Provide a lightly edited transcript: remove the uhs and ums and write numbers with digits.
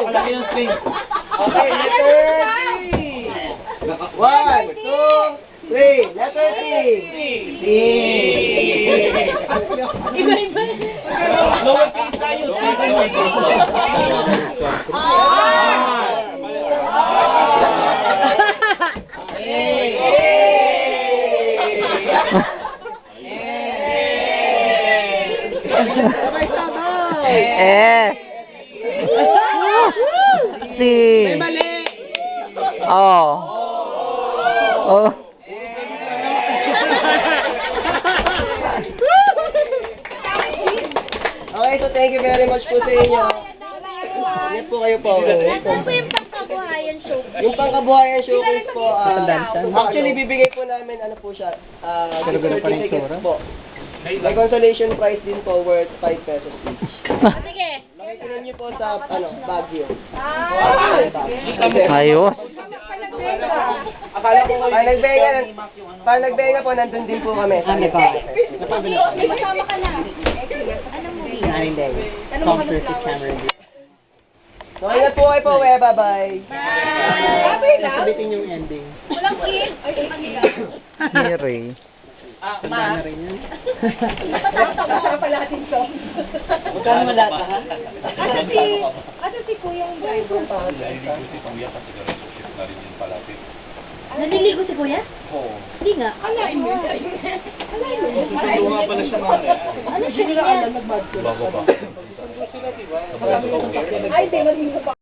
Malaki yung string. Okay, letter T. 1, 2, 3. Letter T. T. Iba-iba. Lower case tayo. S. C. O. O. Okay, so thank you very much po sa inyo. Ingat po kayo po. Nasaan po yung pangkabuhayan showcase? Yung pangkabuhayan showcase po, actually bibigay po namin, ano po siya, certificates po. May consolation prize din po worth 5 pesos each. Sige. Makikita niyo po sa, Baguio. Ayos. Akala ko pag nagbenga po, nandun din po kami. May kasama ka na. Anong movie? So, ingat po kayo po, bye-bye. Sabitin yung ending. Walang kill. Hiri. Magkano malata, ha? Asa si Kuya yung driver? Naliligo si Kuya? Oo. Hindi nga. Alay mo. Ito nga pala siya nga. Ano siya niya? Bago pa. Ay, di, maligo pa.